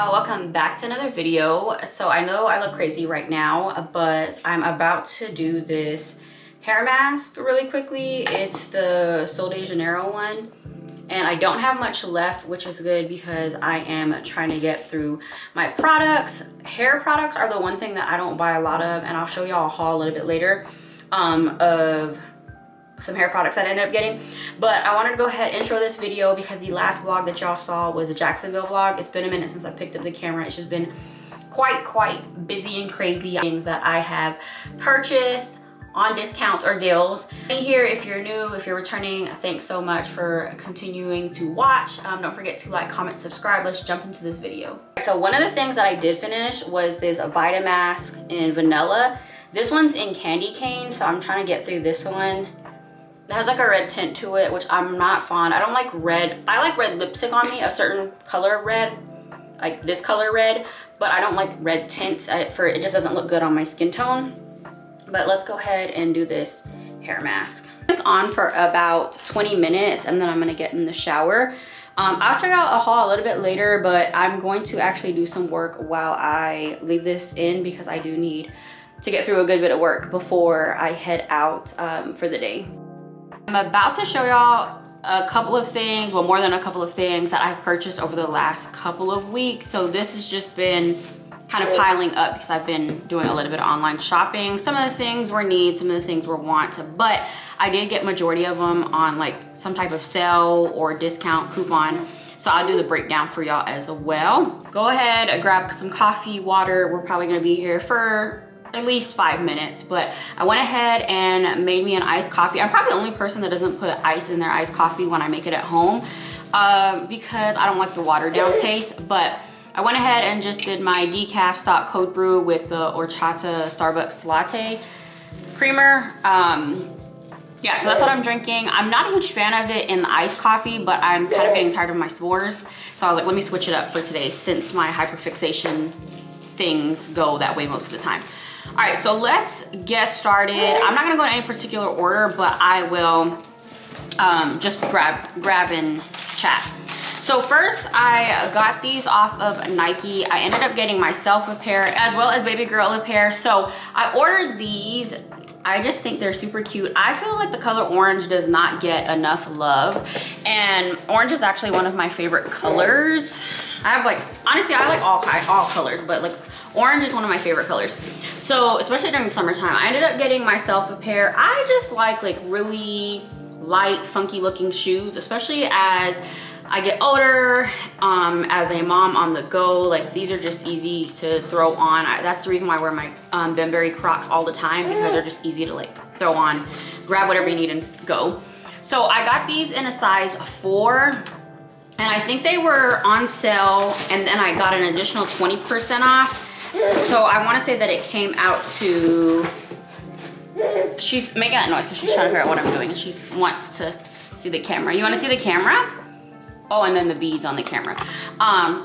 Welcome back to another video. So I know I look crazy right now, but I'm about to do this hair mask really quickly. It's the Sol de Janeiro one, and I don't have much left, which is good because I am trying to get through my products. Hair products are the one thing that I don't buy a lot of, and I'll show y'all a haul a little bit later of some hair products that I ended up getting. But I wanted to go ahead and intro this video because the last vlog that y'all saw was a Jacksonville vlog. It's been a minute since I picked up the camera. It's just been quite busy and crazy things that I have purchased on discounts or deals. Be here if you're new, if you're returning, thanks so much for continuing to watch. Don't forget to like, comment, subscribe. Let's jump into this video. So one of the things that I did finish was this Vita mask in vanilla. This one's in candy cane, so I'm trying to get through this one. It has like a red tint to it, which I'm not fond. I don't like red. I like red lipstick on me, a certain color of red, like this color red, but I don't like red tints. It just doesn't look good on my skin tone. But let's go ahead and do this hair mask. This on for about 20 minutes and then I'm gonna get in the shower. I'll check out a haul a little bit later, but I'm going to actually do some work while I leave this in because I do need to get through a good bit of work before I head out for the day. I'm about to show y'all a couple of things, well, more than a couple of things that I've purchased over the last couple of weeks. So this has just been kind of piling up because I've been doing a little bit of online shopping. Some of the things were needs, some of the things were wants, but I did get majority of them on like some type of sale or discount coupon. So I'll do the breakdown for y'all as well. Go ahead, grab some coffee, water. We're probably gonna be here for at least 5 minutes, but I went ahead and made me an iced coffee. I'm probably the only person that doesn't put ice in their iced coffee when I make it at home because I don't like the watered down taste. But I went ahead and just did my decaf stock cold brew with the horchata Starbucks latte creamer. Yeah, so that's what I'm drinking. I'm not a huge fan of it in the iced coffee, but I'm kind of getting tired of my s'mores. So I was like, let me switch it up for today since my hyperfixation things go that way most of the time. All right, so let's get started. I'm not gonna go in any particular order, but I will just grab and chat. So first, I got these off of Nike. I ended up getting myself a pair as well as baby girl a pair. So I ordered these. I just think they're super cute. I feel like the color orange does not get enough love. And orange is actually one of my favorite colors. I have like, honestly, I like all colors, but like orange is one of my favorite colors. So especially during the summertime, I ended up getting myself a pair. I just like really light, funky looking shoes, especially as I get older, as a mom on the go. Like these are just easy to throw on. That's the reason why I wear my Benberry Crocs all the time, because they're just easy to like throw on, grab whatever you need and go. So I got these in a size 4. And I think they were on sale, and then I got an additional 20% off. So I want to say that it came out to, she's making that noise because she's trying to figure out what I'm doing and she wants to see the camera. You want to see the camera? Oh, and then the beads on the camera.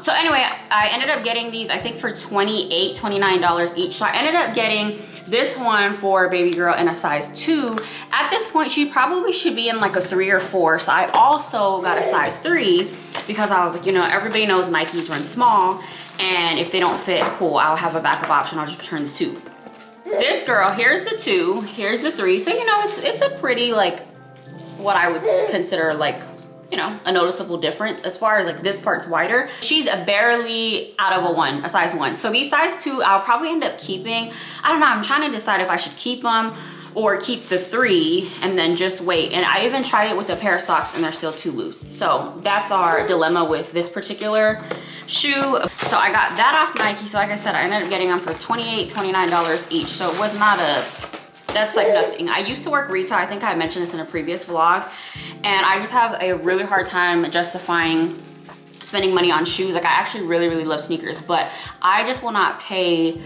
So anyway, I ended up getting these, I think for $28, $29 each. So I ended up getting this one for baby girl in a size 2. At this point, she probably should be in like a 3 or 4. So I also got a size 3 because I was like, you know, everybody knows Nikes run small. And if they don't fit, cool, I'll have a backup option. I'll just return the 2. This girl, here's the 2, here's the 3. So, you know, it's a pretty, like, what I would consider like, you know, a noticeable difference as far as like this part's wider. She's barely out of a size 1. So these size 2, I'll probably end up keeping. I don't know, I'm trying to decide if I should keep them or keep the 3 and then just wait. And I even tried it with a pair of socks and they're still too loose. So that's our dilemma with this particular shoe. So I got that off Nike. So like I said, I ended up getting them for $28, $29 each. So it was not that's like nothing. I used to work retail. I think I mentioned this in a previous vlog. And I just have a really hard time justifying spending money on shoes. Like I actually really love sneakers, but I just will not pay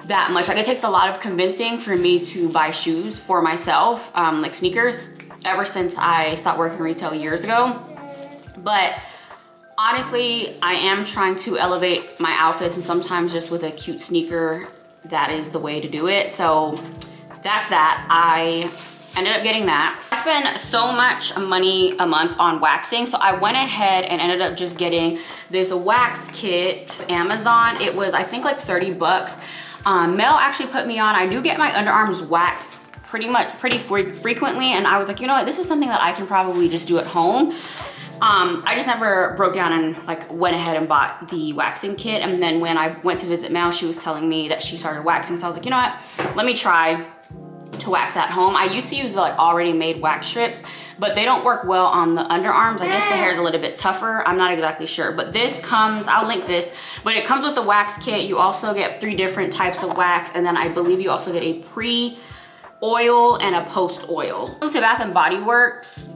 that much. Like it takes a lot of convincing for me to buy shoes for myself, like sneakers, ever since I stopped working retail years ago. But honestly, I am trying to elevate my outfits, and sometimes just with a cute sneaker, that is the way to do it. So that's that. I ended up getting that. I spend so much money a month on waxing, so I went ahead and ended up just getting this wax kit Amazon. It was, I think, like 30 bucks. Mel actually put me on. I do get my underarms waxed pretty frequently, and I was like, you know what, this is something that I can probably just do at home. I just never broke down and like went ahead and bought the waxing kit. And then when I went to visit Mel, she was telling me that she started waxing, so I was like, you know what, let me try to wax at home. I used to use the like already made wax strips, but they don't work well on the underarms. I guess the hair is a little bit tougher. I'm not exactly sure, but this comes, I'll link this, but it comes with the wax kit. You also get 3 different types of wax, and then I believe you also get a pre-oil and a post-oil. To Bath and Body Works,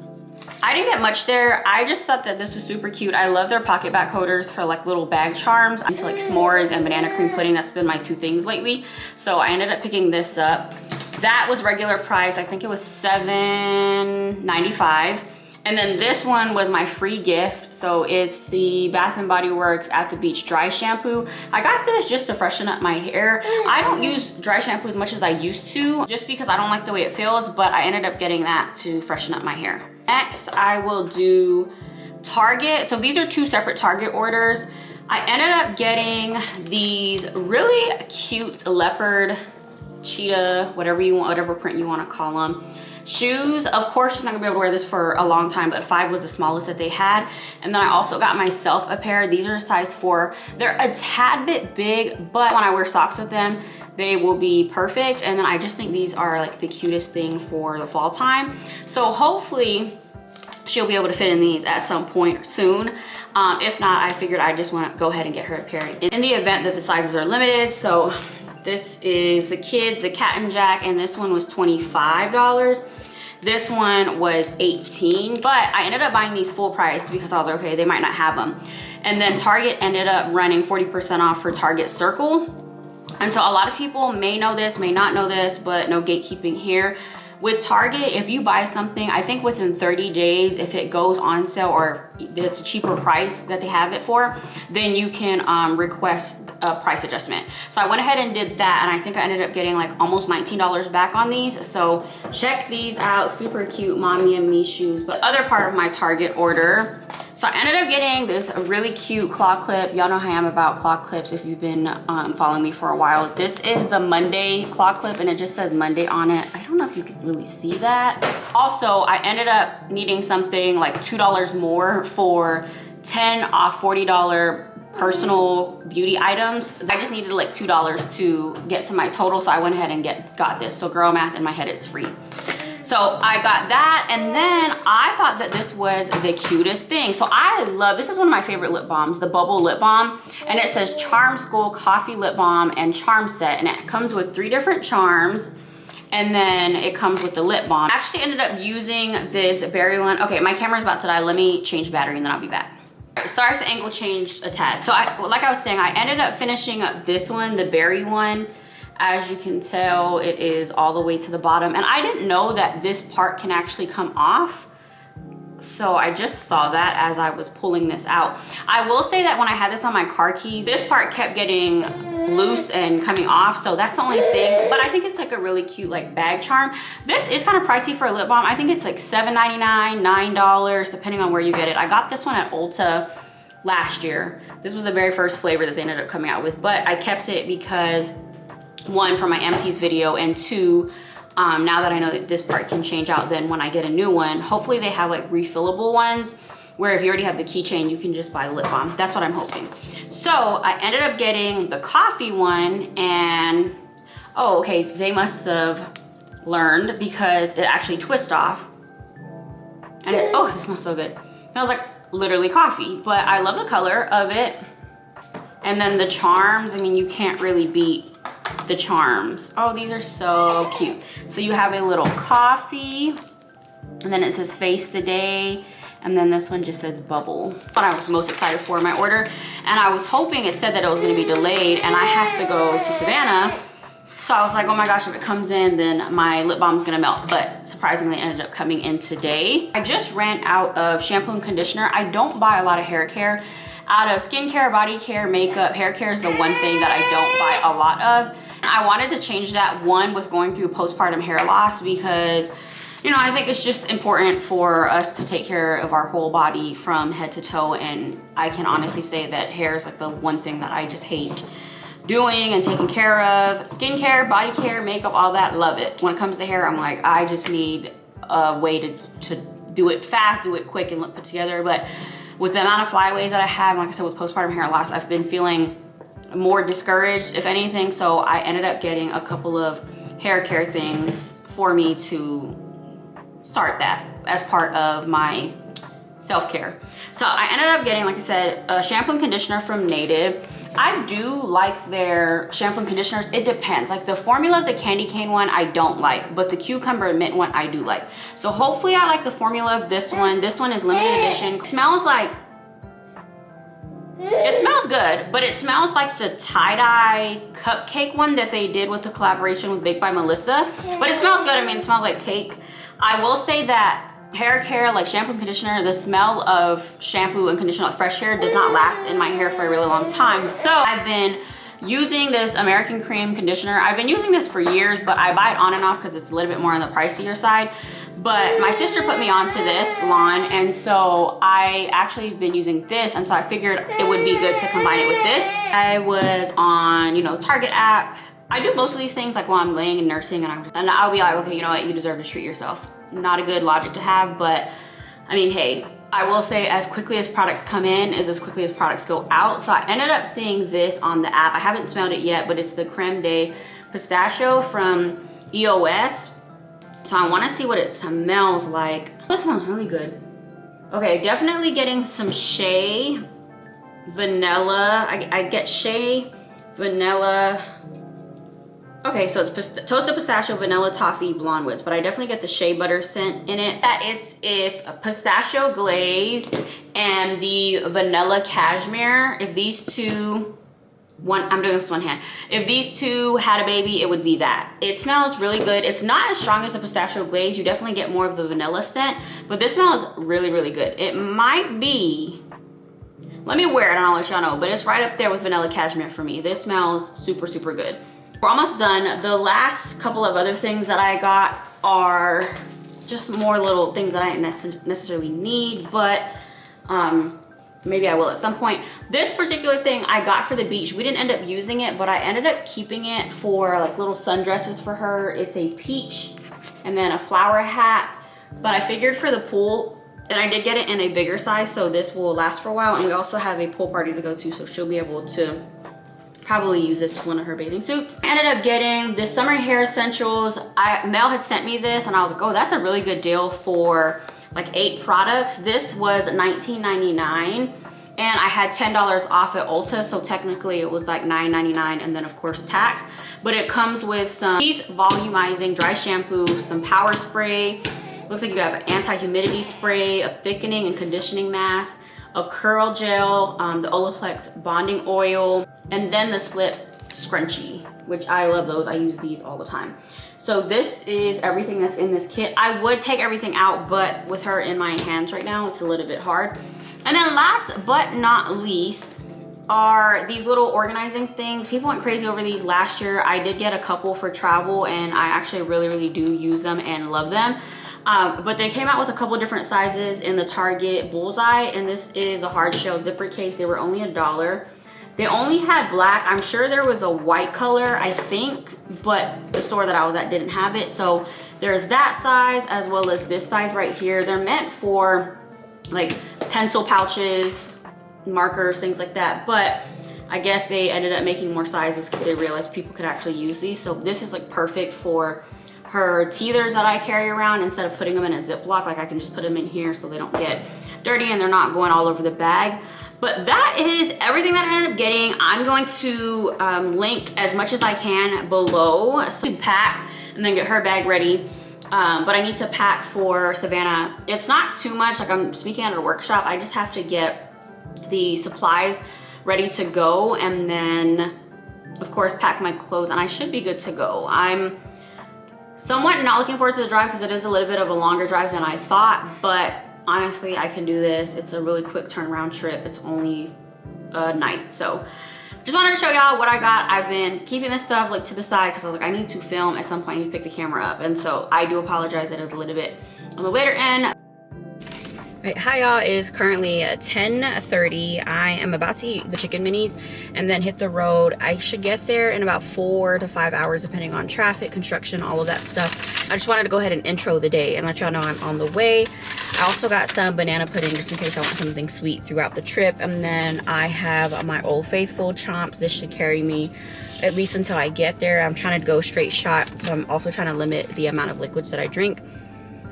I didn't get much there. I just thought that this was super cute. I love their pocket back holders for like little bag charms. I'm into like s'mores and banana cream pudding. That's been my 2 things lately. So I ended up picking this up. That was regular price. I think it was $7.95. And then this one was my free gift. So it's the Bath and Body Works At the Beach dry shampoo. I got this just to freshen up my hair. I don't use dry shampoo as much as I used to, just because I don't like the way it feels, but I ended up getting that to freshen up my hair. Next, I will do Target. So these are 2 separate Target orders. I ended up getting these really cute leopard, cheetah, whatever you want, whatever print you want to call them, shoes. Of course, she's not gonna be able to wear this for a long time, but 5 was the smallest that they had. And then I also got myself a pair. These are a size 4. They're a tad bit big, but when I wear socks with them, they will be perfect. And then I just think these are like the cutest thing for the fall time. So hopefully she'll be able to fit in these at some point soon. If not, I figured I just want to go ahead and get her a pair in the event that the sizes are limited. So this is the kids, the Cat and Jack, and this one was $25. This one was $18, but I ended up buying these full price because I was like, okay, they might not have them. And then Target ended up running 40% off for Target Circle. And so a lot of people may know this, may not know this, but no gatekeeping here. With Target, if you buy something, I think within 30 days, if it goes on sale or it's a cheaper price that they have it for, then you can request a price adjustment. So I went ahead and did that, and I think I ended up getting like almost $19 back on these. So check these out, super cute mommy and me shoes. But other part of my Target order, so I ended up getting this really cute claw clip. Y'all know how I am about claw clips if you've been following me for a while. This is the Monday claw clip, and it just says Monday on it. I don't know if you can really see that. Also, I ended up needing something like $2 more for 10 off $40 personal beauty items. I just needed like $2 to get to my total, so I went ahead and got this. So girl math in my head, it's free. So I got that, and then I thought that this was the cutest thing. So I love, this is one of my favorite lip balms, the Bubble Lip Balm, and it says Charm School Coffee Lip Balm and Charm Set, and it comes with 3 different charms, and then it comes with the lip balm. I actually ended up using this berry one. Okay, my camera's about to die. Let me change battery and then I'll be back. Sorry if the angle changed a tad. So like I was saying, I ended up finishing up this one, the berry one. As you can tell, it is all the way to the bottom, and I didn't know that this part can actually come off. So I just saw that as I was pulling this out. I will say that when I had this on my car keys, this part kept getting loose and coming off, so that's the only thing. But I think it's like a really cute like bag charm. This is kind of pricey for a lip balm. I think it's like $7.99, $9, depending on where you get it. I got this one at Ulta last year. This was the very first flavor that they ended up coming out with, but I kept it because 1, for my empties video, and 2, now that I know that this part can change out, then when I get a new one, hopefully they have like refillable ones where if you already have the keychain, you can just buy the lip balm. That's what I'm hoping. So I ended up getting the coffee one, and oh, okay, they must have learned because it actually twists off. And it, oh, it smells so good. It smells like literally coffee, but I love the color of it. And then the charms, I mean, you can't really beat the charms. Oh, these are so cute. So you have a little coffee, and then it says Face the Day, and then this one just says Bubble. What I was most excited for in my order, and I was hoping it said that it was going to be delayed and I have to go to Savannah. So I was like, oh my gosh, if it comes in, then my lip balm's gonna melt. But surprisingly, it ended up coming in today. I just ran out of shampoo and conditioner. I don't buy a lot of hair care. Out of skincare, body care, makeup, hair care is the one thing that I don't buy a lot of. I wanted to change that, one, with going through postpartum hair loss, because you know, I think it's just important for us to take care of our whole body from head to toe. And I can honestly say that hair is like the one thing that I just hate doing and taking care of. Skincare, body care, makeup, all that, love it. When it comes to hair, I'm like, I just need a way to do it fast, do it quick, and look put together. But with the amount of flyaways that I have, like I said, with postpartum hair loss, I've been feeling more discouraged, if anything. So I ended up getting a couple of hair care things for me to start that as part of my self-care. So I ended up getting, like I said, a shampoo and conditioner from Native. I do like their shampoo and conditioners. It depends. Like the formula of the candy cane one, I don't like, but the cucumber and mint one, I do like. So hopefully I like the formula of this one. This one is limited edition. It smells like, it smells good, but it smells like the tie-dye cupcake one that they did with the collaboration with Baked by Melissa. But it smells good. I mean, it smells like cake. I will say that hair care, like shampoo and conditioner, the smell of shampoo and conditioner, like fresh hair, does not last in my hair for a really long time. So I've been using this American Cream conditioner. I've been using this for years, but I buy it on and off because it's a little bit more on the pricier side. But my sister put me onto this line, and so I actually been using this, and so I figured it would be good to combine it with this. I was on, you know, Target app. I do most of these things like while I'm laying and nursing, and I'll be like, okay, you know what, you deserve to treat yourself. Not a good logic to have, but I mean, hey, I will say as quickly as products come in is as quickly as products go out. So I ended up seeing this on the app. I haven't smelled it yet, but it's the Creme de Pistachio from EOS. So I want to see what it smells like. This smells really good. Okay, definitely getting some shea vanilla. I get shea vanilla. Okay, so it's toasted pistachio, vanilla toffee, blonde woods, but I definitely get the shea butter scent in it. That it's if pistachio glaze and the vanilla cashmere, if these two, I'm doing this one hand. If these two had a baby, it would be that. It smells really good. It's not as strong as the pistachio glaze. You definitely get more of the vanilla scent, but this smells really, really good. It might be, let me wear it and I'll let y'all know, but it's right up there with vanilla cashmere for me. This smells super, super good. We're almost done. The last couple of other things that I got are just more little things that I didn't necessarily need, but maybe I will at some point. This particular thing I got for the beach. We didn't end up using it, but I ended up keeping it for like little sundresses for her. It's a peach and then a flower hat, but I figured for the pool, and I did get it in a bigger size, so this will last for a while. And we also have a pool party to go to, so she'll be able to probably use this as one of her bathing suits. I ended up getting this Summer Hair Essentials. Mel had sent me this and I was like, oh, that's a really good deal for like 8 products. This was $19.99 and I had $10 off at Ulta, so technically it was like $9.99 and then of course tax. But it comes with some volumizing dry shampoo, some power spray. Looks like you have an anti-humidity spray, a thickening and conditioning mask, a curl gel, the Olaplex bonding oil, and then the slip scrunchie, which I love those. I use these all the time. So this is everything that's in this kit. I would take everything out, but with her in my hands right now, it's a little bit hard. And then last but not least are these little organizing things. People went crazy over these last year. I did get a couple for travel and I actually really, really do use them and love them. But they came out with a couple different sizes in the Target Bullseye, and this is a hard shell zipper case. They were only $1. They only had black. I'm sure there was a white color, I think, but the store that I was at didn't have it. So there's that size as well as this size right here. They're meant for like pencil pouches, markers, things like that. But I guess they ended up making more sizes because they realized people could actually use these. So this is like perfect for her teethers that I carry around. Instead of putting them in a Ziploc, like I can just put them in here so they don't get dirty and they're not going all over the bag. But that is everything that I ended up getting. I'm going to link as much as I can below to pack and then get her bag ready. But I need to pack for Savannah. It's not too much, like I'm speaking at a workshop. I just have to get the supplies ready to go and then of course pack my clothes and I should be good to go. I'm somewhat not looking forward to the drive because it is a little bit of a longer drive than I thought, but honestly I can do this. It's a really quick turnaround trip. It's only a night, so just wanted to show y'all what I got. I've been keeping this stuff like to the side because I was like, I need to film at some point. I need to pick the camera up. And so I do apologize that it's a little bit on the later end. Right, hi y'all, it is currently 10:30. I am about to eat the chicken minis and then hit the road. I should get there in about 4 to 5 hours depending on traffic, construction, all of that stuff. I just wanted to go ahead and intro the day and let y'all know I'm on the way. I also got some banana pudding just in case I want something sweet throughout the trip. And then I have my Old Faithful chomps. This should carry me at least until I get there. I'm trying to go straight shot, so I'm also trying to limit the amount of liquids that I drink.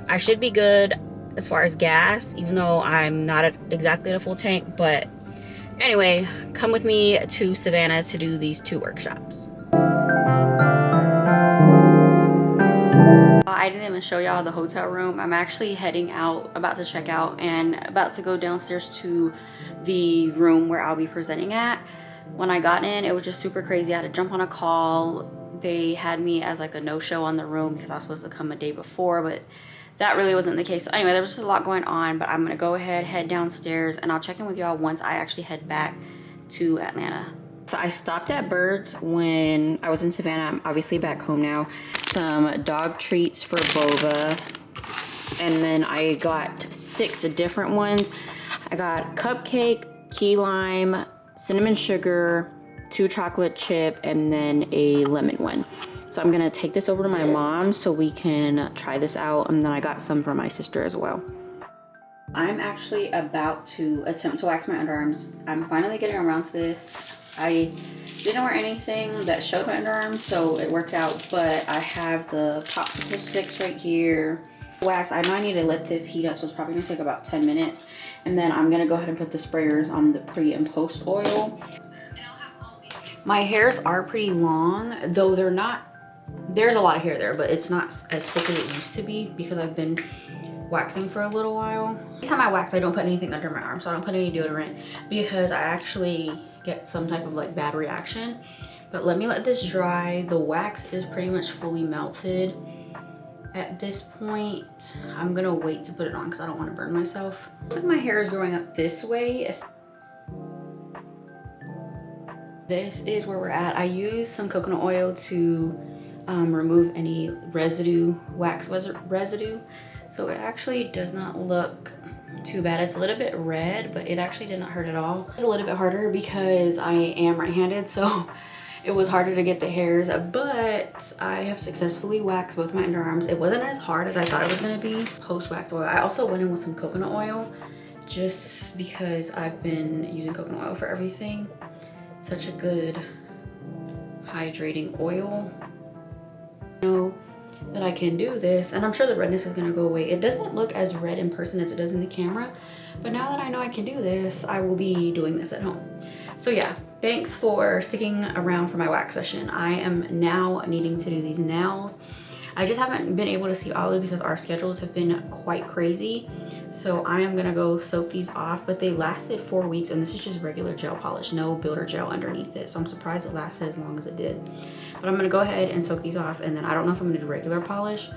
I should be good as far as gas, even though I'm not exactly at a full tank. But anyway, come with me to Savannah to do these 2 workshops. I didn't even show y'all the hotel room. I'm actually heading out, about to check out, and about to go downstairs to the room where I'll be presenting at. When I got in, it was just super crazy. I had to jump on a call. They had me as like a no-show on the room because I was supposed to come a day before, but that really wasn't the case. So anyway, there was just a lot going on, but I'm gonna go ahead, head downstairs, and I'll check in with y'all once I actually head back to Atlanta. So I stopped at Bird's when I was in Savannah. I'm obviously back home now. Some dog treats for Boba, and then I got 6 different ones. I got cupcake, key lime, cinnamon sugar, 2 chocolate chip, and then a lemon one. So I'm gonna take this over to my mom so we can try this out, and then I got some for my sister as well. I'm actually about to attempt to wax my underarms. I'm finally getting around to this. I didn't wear anything that showed my underarms, so it worked out, but I have the popsicle sticks right here. Wax, I know I need to let this heat up, so it's probably gonna take about 10 minutes. And then I'm gonna go ahead and put the sprayers on the pre and post oil. My hairs are pretty long, though they're not, there's a lot of hair there, but it's not as thick as it used to be because I've been waxing for a little while. Anytime I wax, I don't put anything under my arm, so I don't put any deodorant because I actually get some type of like bad reaction. But let me let this dry. The wax is pretty much fully melted at this point. I'm gonna wait to put it on because I don't want to burn myself. Looks like my hair is growing up this way. This is where we're at. I used some coconut oil to remove any residue, wax residue. So it actually does not look too bad. It's a little bit red, but it actually did not hurt at all. It's a little bit harder because I am right-handed, so it was harder to get the hairs, but I have successfully waxed both my underarms. It wasn't as hard as I thought it was gonna be. Post-wax oil. I also went in with some coconut oil just because I've been using coconut oil for everything. Such a good hydrating oil. I know that I can do this, and I'm sure the redness is gonna go away. It doesn't look as red in person as it does in the camera, but now that I know I can do this, I will be doing this at home. So yeah, thanks for sticking around for my wax session. I am now needing to do these nails. I just haven't been able to see Olive because our schedules have been quite crazy. So I am gonna go soak these off, but they lasted 4 weeks, and this is just regular gel polish, no builder gel underneath it. So I'm surprised it lasted as long as it did. But I'm gonna go ahead and soak these off, and then I don't know if I'm gonna do regular polish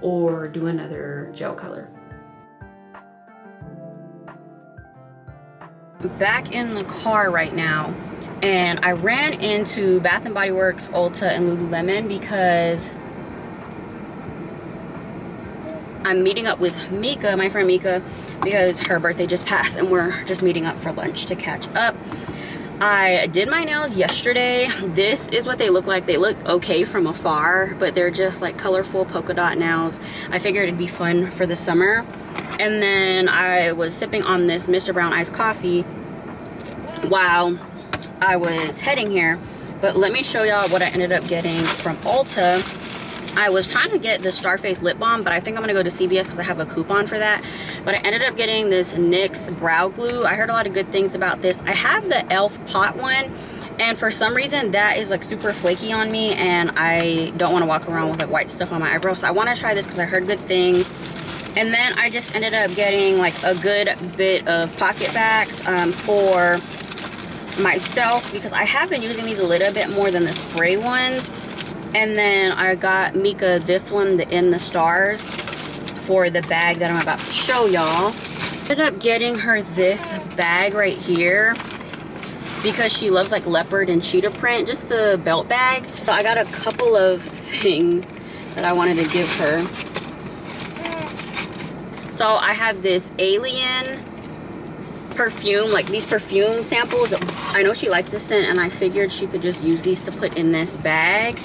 or do another gel color. Back in the car right now, and I ran into Bath & Body Works, Ulta, and Lululemon because I'm meeting up with Mika, my friend Mika, because her birthday just passed and we're just meeting up for lunch to catch up. I did my nails yesterday. This is what they look like. They look okay from afar, but they're just like colorful polka dot nails. I figured it'd be fun for the summer. And then I was sipping on this Mr. Brown iced coffee while I was heading here. But let me show y'all what I ended up getting from Ulta. I was trying to get the Starface lip balm, but I think I'm gonna go to CVS because I have a coupon for that. But I ended up getting this NYX brow glue. I heard a lot of good things about this. I have the e.l.f. pot one, and for some reason that is like super flaky on me, and I don't want to walk around with like white stuff on my eyebrows. So I want to try this because I heard good things. And then I just ended up getting like a good bit of pocket bags for myself because I have been using these a little bit more than the spray ones. And then I got Mika this one, the In the Stars, for the bag that I'm about to show y'all. Ended up getting her this bag right here. because she loves like leopard and cheetah print, just the belt bag. So I got a couple of things that I wanted to give her. So I have this alien perfume, like these perfume samples. I know she likes this scent, and I figured she could just use these to put in this bag.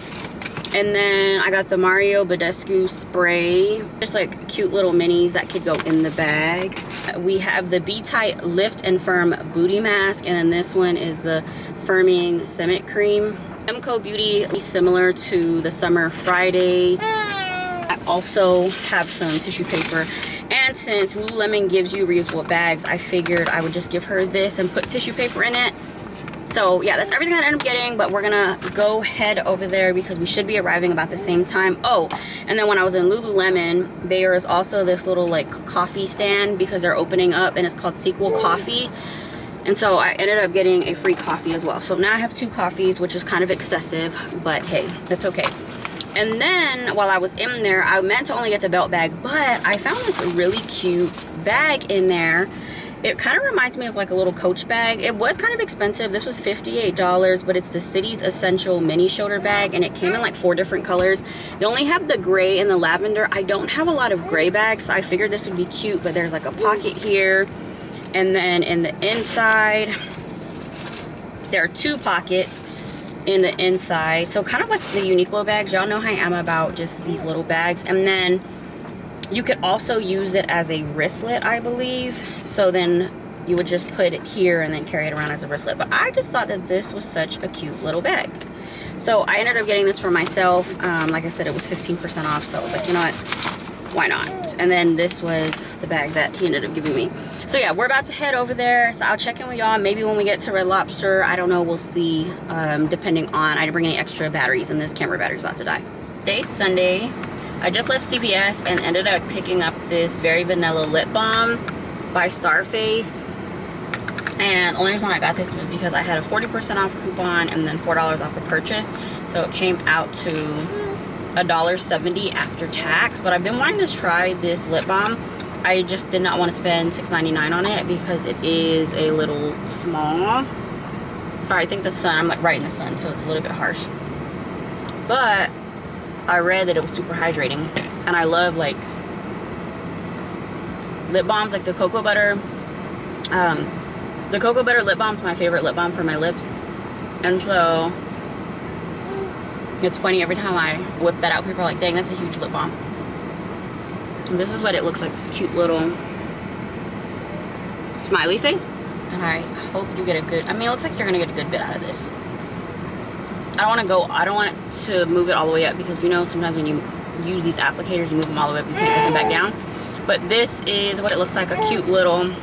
And then I got the Mario Badescu spray, just like cute little minis that could go in the bag. We have the Be Tight Lift and Firm Booty Mask, and then this one is the Firming Cement Cream. Emco Beauty is similar to the Summer Fridays. I also have some tissue paper, and since Lululemon gives you reusable bags, I figured I would just give her this and put tissue paper in it. So yeah, that's everything I ended up getting, but we're gonna go head over there because we should be arriving about the same time. Oh, and then when I was in Lululemon, there is also this little like coffee stand because they're opening up, and it's called Sequel Coffee. And so I ended up getting a free coffee as well. So now I have 2 coffees, which is kind of excessive, but hey, that's okay. And then while I was in there, I meant to only get the belt bag, but I found this really cute bag in there. It kind of reminds me of like a little Coach bag. It was kind of expensive. This was $58, but it's the City's Essential Mini Shoulder Bag, and it came in like 4 different colors. They only have the gray and the lavender. I don't have a lot of gray bags, so I figured this would be cute, but there's like a pocket here. And then in the inside, there are 2 pockets in the inside. So kind of like the Uniqlo bags. Y'all know how I am about just these little bags. And then you could also use it as a wristlet, I believe. So then you would just put it here and then carry it around as a wristlet. But I just thought that this was such a cute little bag. So I ended up getting this for myself. Like I said, it was 15% off. So I was like, you know what? Why not? And then this was the bag that he ended up giving me. So yeah, we're about to head over there. So I'll check in with y'all maybe when we get to Red Lobster. I don't know. We'll see. Depending on, I didn't bring any extra batteries, and this camera battery's about to die. Today's Sunday. I just left CVS and ended up picking up this Very Vanilla Lip Balm by Starface. And the only reason I got this was because I had a 40% off coupon and then $4 off a purchase. So it came out to $1.70 after tax. But I've been wanting to try this lip balm. I just did not want to spend $6.99 on it because it is a little small. Sorry, I think the sun, I'm like right in the sun, so it's a little bit harsh. But I read that it was super hydrating, and I love like lip balms, like the cocoa butter. The cocoa butter lip balm is my favorite lip balm for my lips, and so it's funny, every time I whip that out, people are like, dang, that's a huge lip balm. And this is what it looks like, this cute little smiley face, and I hope you get a good, I mean, it looks like you're gonna get a good bit out of this. I don't want to move it all the way up, because you know sometimes when you use these applicators, you move them all the way up, you can't get them back down. But this is what it looks like, a cute little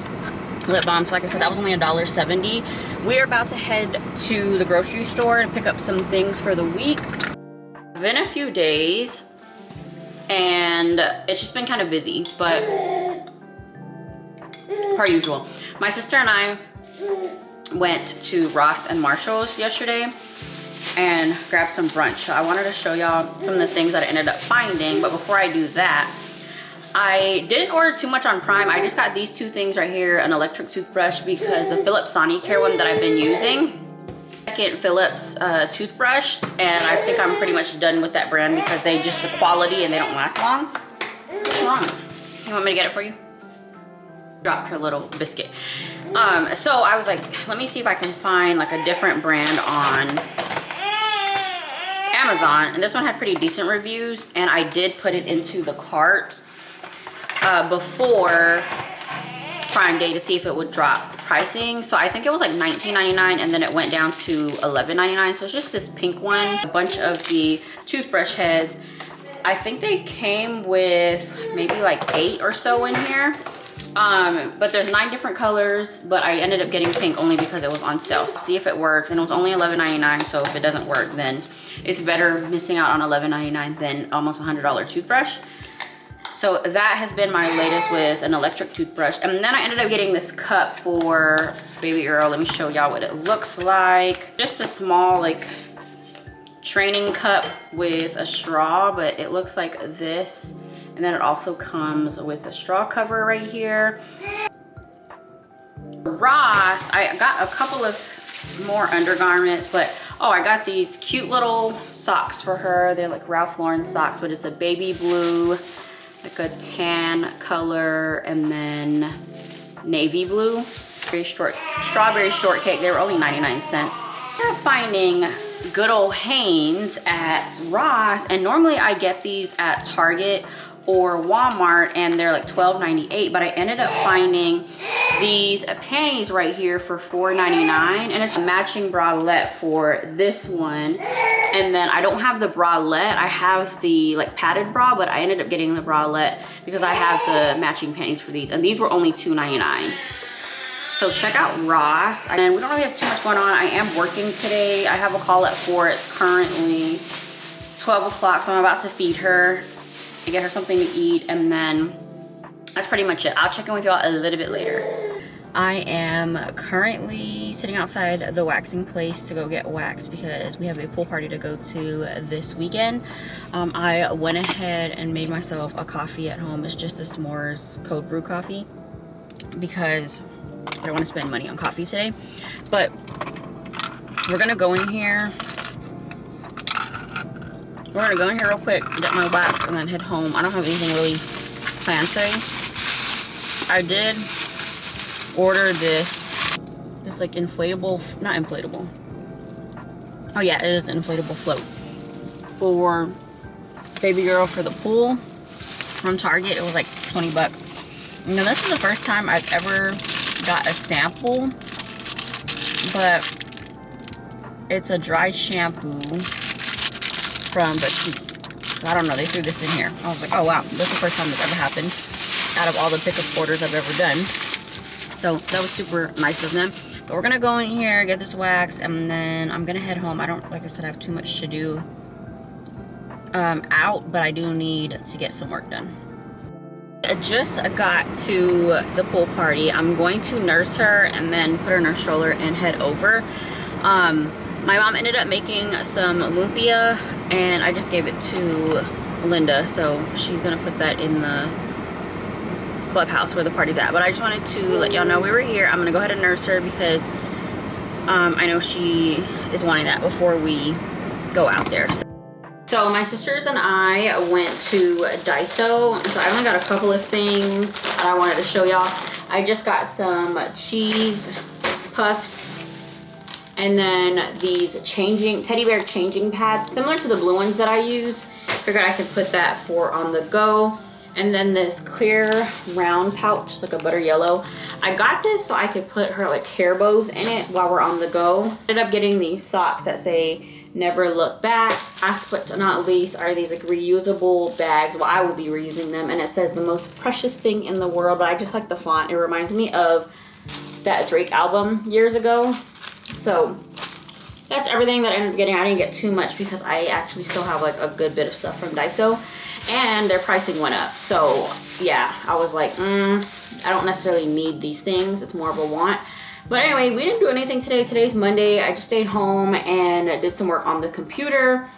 lip balm. So like I said, that was only $1.70. We're about to head to the grocery store to pick up some things for the week. It's been a few days, and it's just been kind of busy, but per usual. My sister and I went to Ross and Marshall's yesterday and grab some brunch. So I wanted to show y'all some of the things that I ended up finding, but before I do that, I didn't order too much on Prime. I just got these 2 things right here, an electric toothbrush, because the Philips Sonicare one that I've been using, second Philips toothbrush, and I think I'm pretty much done with that brand because they just, the quality, and they don't last long. What's wrong? You want me to get it for you? Dropped her little biscuit. So I was like, let me see if I can find like a different brand on Amazon, and this one had pretty decent reviews, and I did put it into the cart before Prime Day to see if it would drop pricing. So I think it was like $19.99, and then it went down to $11.99. So it's just this pink one, a bunch of the toothbrush heads. I think they came with maybe like 8 or so in here. But there's 9 different colors, but I ended up getting pink only because it was on sale. So see if it works, and it was only $11.99, so if it doesn't work, then it's better missing out on $11.99 than almost $100 toothbrush. So that has been my latest with an electric toothbrush. And then I ended up getting this cup for baby Earl. Let me show y'all what it looks like. Just a small like training cup with a straw, but it looks like this. And then it also comes with a straw cover right here. Ross, I got a couple of more undergarments. But oh, I got these cute little socks for her. They're like Ralph Lauren socks, but it's a baby blue, like a tan color, and then navy blue. Very short, strawberry shortcake. They were only 99 cents. I'm finding good old Hanes at Ross, and normally I get these at Target or Walmart and they're like $12.98, but I ended up finding these panties right here for $4.99, and it's a matching bralette for this one. And then I don't have the bralette, I have the like padded bra, but I ended up getting the bralette because I have the matching panties for these, and these were only $2.99. So check out Ross. And we don't really have too much going on. I am working today. I have a call at 4. It's currently 12 o'clock, so I'm about to feed her and get her something to eat, and then that's pretty much it. I'll check in with y'all a little bit later. I am currently sitting outside the waxing place to go get waxed because we have a pool party to go to this weekend. I went ahead and made myself a coffee at home. It's just a s'mores cold brew coffee because I don't want to spend money on coffee today. But we're gonna go in here. We're gonna go in here real quick, get my wax, and then head home. I don't have anything really planned today. I did order this like inflatable, not inflatable. Oh yeah, it is an inflatable float for baby girl for the pool from Target. It was like 20 bucks. And then this is the first time I've ever got a sample, but it's a dry shampoo from Batiste. So I don't know, they threw this in here. I was like, oh wow, this is the first time this ever happened out of all the pickup orders I've ever done. So that was super nice of them. But we're gonna go in here, get this wax, and then I'm gonna head home. I don't, like I said, I have too much to do out, but I do need to get some work done. I just got to the pool party. I'm going to nurse her and then put her in her stroller and head over. My mom ended up making some lumpia, and I just gave it to Linda, so she's gonna put that in the clubhouse where the party's at. But I just wanted to let y'all know we were here. I'm gonna go ahead and nurse her because I know she is wanting that before we go out there. So my sisters and I went to Daiso. So I only got a couple of things that I wanted to show y'all. I just got some cheese puffs, and then these teddy bear changing pads, similar to the blue ones that I use. Figured I could put that for on the go. And then this clear round pouch, like a butter yellow. I got this so I could put her like hair bows in it while we're on the go. Ended up getting these socks that say never look back. Last but not least are these like reusable bags. Well, I will be reusing them, and it says the most precious thing in the world, but I just like the font. It reminds me of that Drake album years ago. So that's everything that I ended up getting. I didn't get too much because I actually still have like a good bit of stuff from Daiso, and their pricing went up. So yeah, I was like, I don't necessarily need these things. It's more of a want. But anyway, we didn't do anything today. Today's Monday. I just stayed home and did some work on the computer.